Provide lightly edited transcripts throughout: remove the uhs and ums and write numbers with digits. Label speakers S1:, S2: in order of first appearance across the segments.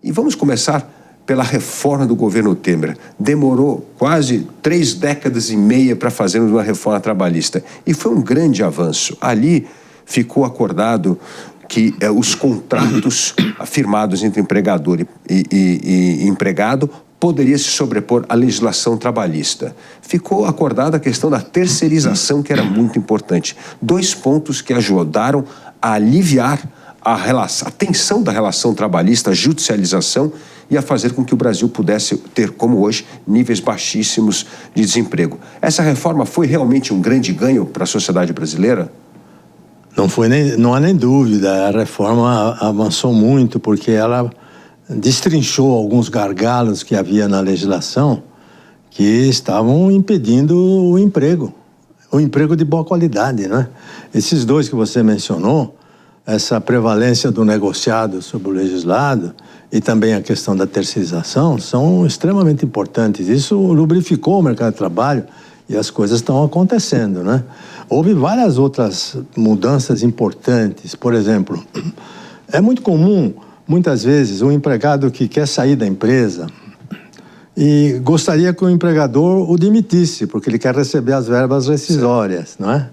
S1: E vamos começar pela reforma do governo Temer. Demorou quase 3 décadas e meia para fazermos uma reforma trabalhista. E foi um grande avanço. Ali ficou acordado que os contratos firmados entre empregador e empregado poderia se sobrepor à legislação trabalhista. Ficou acordada a questão da terceirização, que era muito importante. 2 pontos que ajudaram a aliviar a tensão da relação trabalhista, a judicialização, e a fazer com que o Brasil pudesse ter, como hoje, níveis baixíssimos de desemprego. Essa reforma foi realmente um grande ganho para a sociedade brasileira?
S2: Não há nem dúvida. A reforma avançou muito porque ela destrinchou alguns gargalos que havia na legislação que estavam impedindo o emprego de boa qualidade, né? Esses 2 que você mencionou, essa prevalência do negociado sobre o legislado e também a questão da terceirização, são extremamente importantes. Isso lubrificou o mercado de trabalho e as coisas estão acontecendo, né? Houve várias outras mudanças importantes. Por exemplo, é muito comum, muitas vezes, um empregado que quer sair da empresa e gostaria que o empregador o demitisse, porque ele quer receber as verbas rescisórias, não é?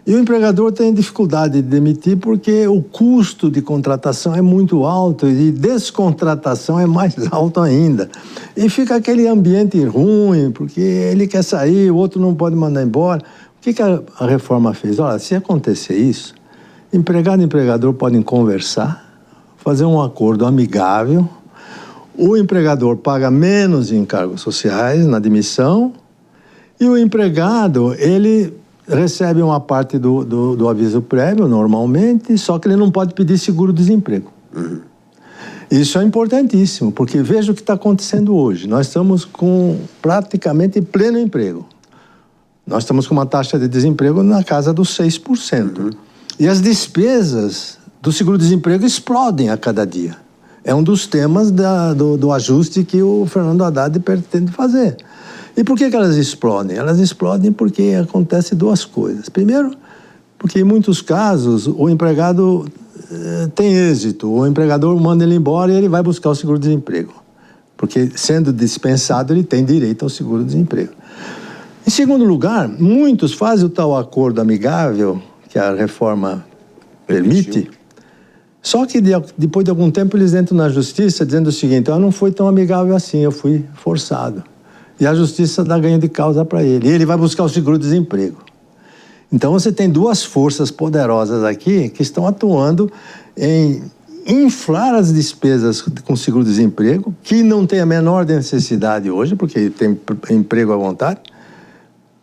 S2: E o empregador tem dificuldade de demitir porque o custo de contratação é muito alto e descontratação é mais alto ainda. E fica aquele ambiente ruim, porque ele quer sair, o outro não pode mandar embora. O que a reforma fez? Olha, se acontecer isso, empregado e empregador podem conversar, fazer um acordo amigável, o empregador paga menos em encargos sociais na demissão e o empregado, ele recebe uma parte do aviso prévio, normalmente, só que ele não pode pedir seguro-desemprego. Isso é importantíssimo, porque veja o que está acontecendo hoje. Nós estamos com praticamente pleno emprego. Nós estamos com uma taxa de desemprego na casa dos 6%. E as despesas do seguro-desemprego explodem a cada dia. É um dos temas do ajuste que o Fernando Haddad pretende fazer. E por que elas explodem? Elas explodem porque acontecem 2 coisas. Primeiro, porque em muitos casos o empregado tem êxito, o empregador manda ele embora e ele vai buscar o seguro-desemprego. Porque sendo dispensado ele tem direito ao seguro-desemprego. Em segundo lugar, muitos fazem o tal acordo amigável que a reforma permite, só que depois de algum tempo eles entram na justiça dizendo o seguinte: não foi tão amigável assim, eu fui forçado. E a justiça dá ganho de causa para ele. E ele vai buscar o seguro-desemprego. Então você tem 2 forças poderosas aqui que estão atuando em inflar as despesas com seguro-desemprego, que não tem a menor necessidade hoje, porque tem emprego à vontade,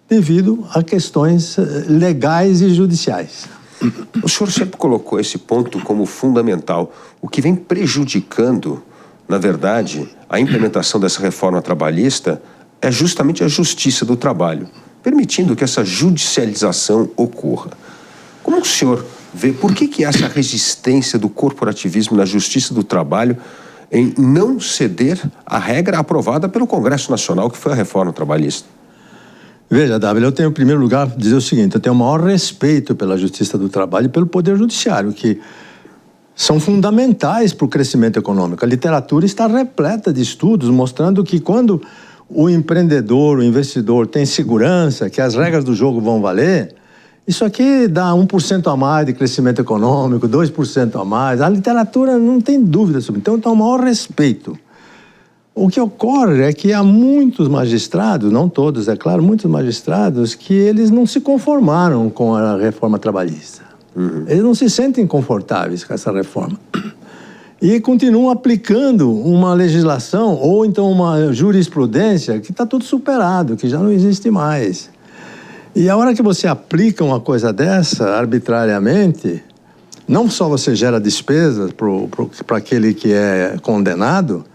S2: devido a questões legais e judiciais.
S1: O senhor sempre colocou esse ponto como fundamental. O que vem prejudicando, na verdade, a implementação dessa reforma trabalhista é justamente a justiça do trabalho, permitindo que essa judicialização ocorra. Como o senhor vê, por que há essa resistência do corporativismo na justiça do trabalho em não ceder à regra aprovada pelo Congresso Nacional, que foi a reforma trabalhista?
S2: Veja, W, eu tenho, em primeiro lugar, dizer o seguinte: eu tenho o maior respeito pela justiça do trabalho e pelo Poder Judiciário, que são fundamentais para o crescimento econômico. A literatura está repleta de estudos mostrando que quando o empreendedor, o investidor tem segurança, que as regras do jogo vão valer, isso aqui dá 1% a mais de crescimento econômico, 2% a mais. A literatura não tem dúvida sobre isso. Então, eu tenho o maior respeito. O que ocorre é que há muitos magistrados, não todos, é claro, muitos magistrados, que eles não se conformaram com a reforma trabalhista. Eles não se sentem confortáveis com essa reforma. E continuam aplicando uma legislação ou então uma jurisprudência que está tudo superado, que já não existe mais. E a hora que você aplica uma coisa dessa arbitrariamente, não só você gera despesas para aquele que é condenado,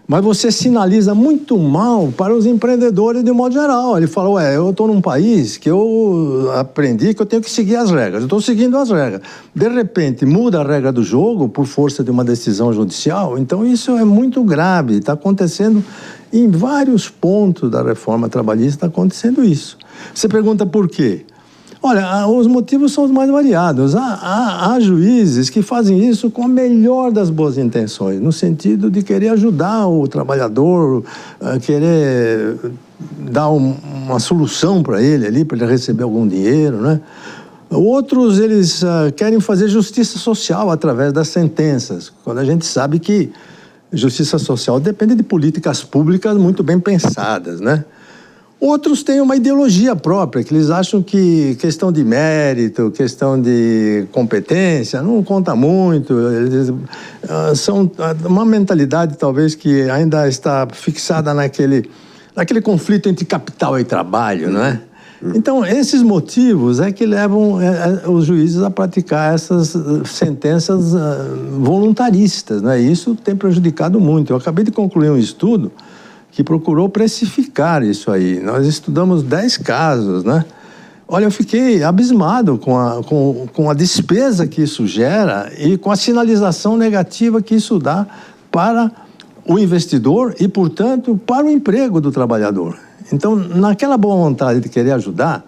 S2: mas você sinaliza muito mal para os empreendedores de modo geral. Ele fala: eu estou num país que eu aprendi que eu tenho que seguir as regras. Eu estou seguindo as regras. De repente, muda a regra do jogo por força de uma decisão judicial. Então, isso é muito grave. Está acontecendo em vários pontos da reforma trabalhista, está acontecendo isso. Você pergunta por quê? Olha, os motivos são os mais variados. Há juízes que fazem isso com a melhor das boas intenções, no sentido de querer ajudar o trabalhador, querer dar uma solução para ele ali, para ele receber algum dinheiro, né? Outros, eles querem fazer justiça social através das sentenças, quando a gente sabe que justiça social depende de políticas públicas muito bem pensadas, né? Outros têm uma ideologia própria, que eles acham que questão de mérito, questão de competência, não conta muito. Eles são uma mentalidade, talvez, que ainda está fixada naquele conflito entre capital e trabalho, não é? Então, esses motivos é que levam os juízes a praticar essas sentenças voluntaristas, né? E isso tem prejudicado muito. Eu acabei de concluir um estudo que procurou precificar isso aí. Nós estudamos 10 casos, né? Olha, eu fiquei abismado com a despesa que isso gera e com a sinalização negativa que isso dá para o investidor e, portanto, para o emprego do trabalhador. Então, naquela boa vontade de querer ajudar,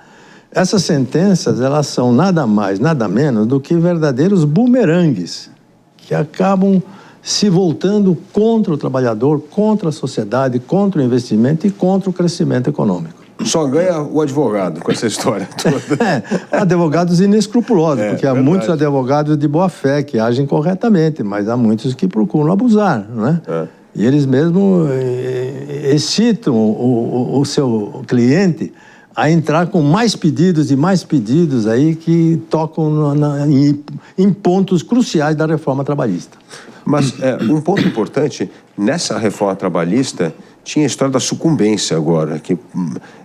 S2: essas sentenças, elas são nada mais, nada menos do que verdadeiros bumerangues, que acabam se voltando contra o trabalhador, contra a sociedade, contra o investimento e contra o crescimento econômico.
S1: Só ganha o advogado com essa história toda.
S2: Advogados inescrupulosos, porque há
S1: verdade.
S2: muitos advogados de boa fé que agem corretamente, mas há muitos que procuram abusar, né? E eles mesmos excitam o seu cliente a entrar com mais pedidos e mais pedidos aí que tocam em pontos cruciais da reforma trabalhista.
S1: Mas um ponto importante, nessa reforma trabalhista, tinha a história da sucumbência agora. Que,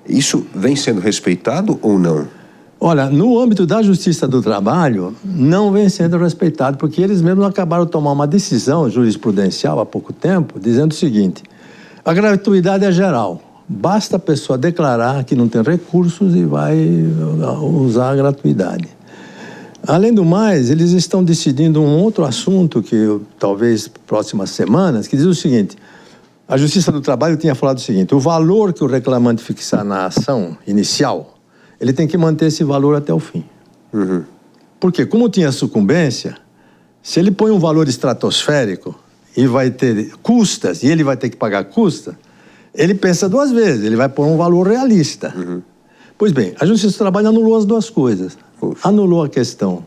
S1: isso vem sendo respeitado ou não?
S2: Olha, no âmbito da Justiça do Trabalho, não vem sendo respeitado, porque eles mesmos acabaram de tomar uma decisão jurisprudencial há pouco tempo, dizendo o seguinte: a gratuidade é geral. Basta a pessoa declarar que não tem recursos e vai usar a gratuidade. Além do mais, eles estão decidindo um outro assunto que talvez próximas semanas, que diz o seguinte: a Justiça do Trabalho tinha falado o seguinte: o valor que o reclamante fixar na ação inicial, ele tem que manter esse valor até o fim. Porque, como tinha sucumbência, se ele põe um valor estratosférico e vai ter custas, e ele vai ter que pagar custa, ele pensa duas vezes, ele vai pôr um valor realista. Pois bem, a Justiça do Trabalho anulou as duas coisas. Anulou a questão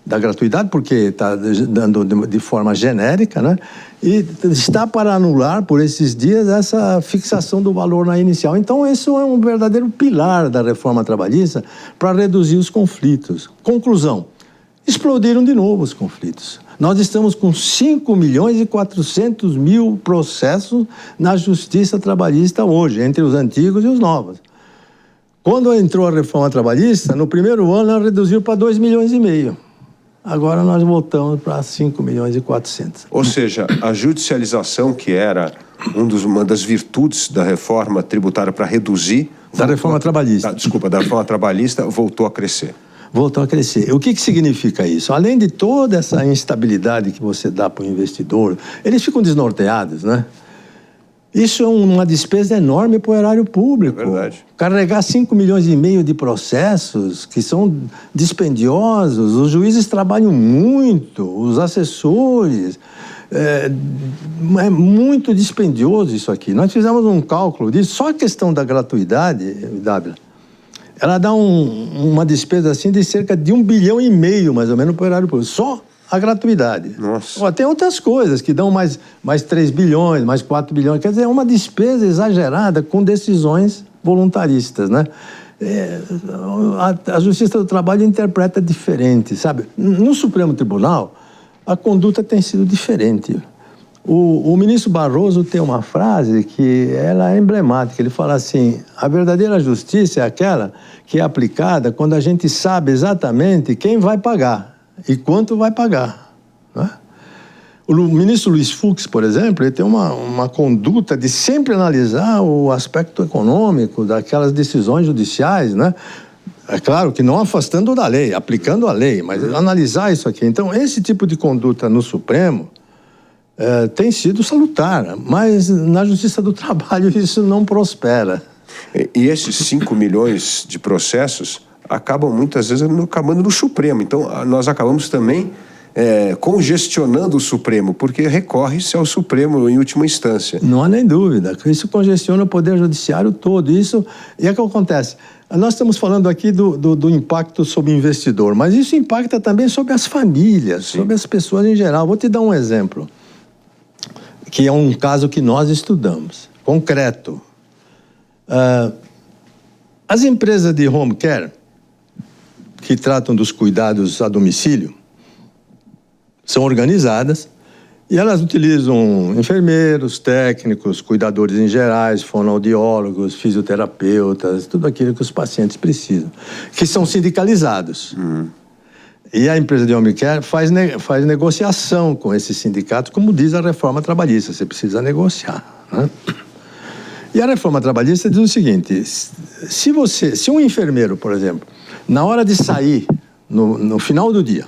S2: da gratuidade, porque está dando de forma genérica, né? E está para anular, por esses dias, essa fixação do valor na inicial. Então, isso é um verdadeiro pilar da reforma trabalhista para reduzir os conflitos. Conclusão: explodiram de novo os conflitos. Nós estamos com 5.400.000 processos na Justiça Trabalhista hoje, entre os antigos e os novos. Quando entrou a reforma trabalhista, no primeiro ano ela reduziu para 2,5 milhões. Agora nós voltamos para 5.400.000.
S1: Ou seja, a judicialização, que era uma das virtudes da reforma tributária para reduzir...
S2: Da reforma trabalhista.
S1: Da reforma trabalhista, voltou a crescer.
S2: Voltou a crescer. O que significa isso? Além de toda essa instabilidade que você dá para o investidor, eles ficam desnorteados, né? Isso é uma despesa enorme para o erário público.
S1: É verdade.
S2: Carregar 5,5 milhões de processos que são dispendiosos, os juízes trabalham muito, os assessores... É muito dispendioso isso aqui. Nós fizemos um cálculo disso. Só a questão da gratuidade, Dávila, ela dá uma despesa assim de cerca de 1,5 bilhão, mais ou menos, para o erário público. Só a gratuidade.
S1: Nossa.
S2: Tem outras coisas que dão mais 3 bilhões, mais 4 bilhões. Quer dizer, é uma despesa exagerada com decisões voluntaristas, né? A Justiça do Trabalho interpreta diferente, sabe? No Supremo Tribunal, a conduta tem sido diferente. O ministro Barroso tem uma frase que ela é emblemática. Ele fala assim: a verdadeira justiça é aquela que é aplicada quando a gente sabe exatamente quem vai pagar e quanto vai pagar, né? O ministro Luiz Fux, por exemplo, ele tem uma conduta de sempre analisar o aspecto econômico daquelas decisões judiciais, né? É claro que não afastando da lei, aplicando a lei, mas analisar isso aqui. Então, esse tipo de conduta no Supremo tem sido salutar, mas na Justiça do Trabalho isso não prospera.
S1: E esses 5 milhões de processos, acabam muitas vezes acabando no Supremo. Então, nós acabamos também congestionando o Supremo, porque recorre-se ao Supremo em última instância.
S2: Não há nem dúvida. Isso congestiona o Poder Judiciário todo. E é o que acontece. Nós estamos falando aqui do impacto sobre o investidor, mas isso impacta também sobre as famílias, sim, sobre as pessoas em geral. Vou te dar um exemplo, que é um caso que nós estudamos, concreto. As empresas de home care, que tratam dos cuidados a domicílio, são organizadas e elas utilizam enfermeiros, técnicos, cuidadores em gerais, fonoaudiólogos, fisioterapeutas, tudo aquilo que os pacientes precisam, que são sindicalizados. E a empresa de home care faz negociação com esses sindicatos, como diz a reforma trabalhista, você precisa negociar, né? E a reforma trabalhista diz o seguinte: se um enfermeiro, por exemplo, na hora de sair, no final do dia,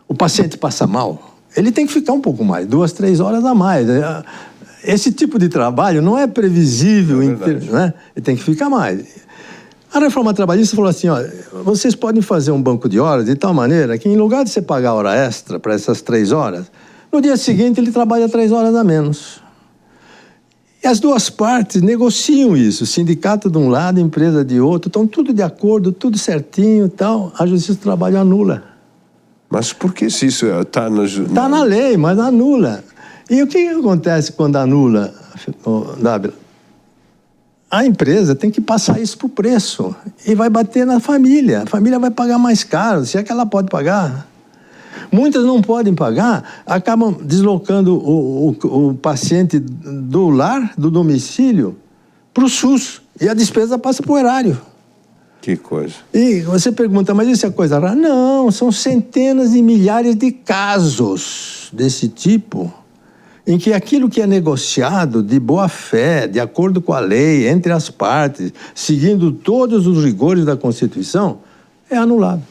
S2: o paciente passa mal, ele tem que ficar um pouco mais, 2, 3 horas a mais. Esse tipo de trabalho não é previsível, né? Ele tem que ficar mais. A reforma trabalhista falou assim: ó, vocês podem fazer um banco de horas de tal maneira que, em lugar de você pagar hora extra para essas 3 horas, no dia seguinte ele trabalha 3 horas a menos. E as duas partes negociam isso, o sindicato de um lado, a empresa de outro, estão tudo de acordo, tudo certinho e tal, a Justiça do Trabalho anula.
S1: Mas por que se isso está
S2: Está na lei, mas anula. E o que acontece quando anula, Dávila? A empresa tem que passar isso para o preço e vai bater na família. A família vai pagar mais caro, se é que ela pode pagar. Muitas não podem pagar, acabam deslocando o paciente do lar, do domicílio, para o SUS. E a despesa passa para o erário.
S1: Que coisa.
S2: E você pergunta, mas isso é coisa rara? Não, são centenas e milhares de casos desse tipo, em que aquilo que é negociado de boa fé, de acordo com a lei, entre as partes, seguindo todos os rigores da Constituição, é anulado.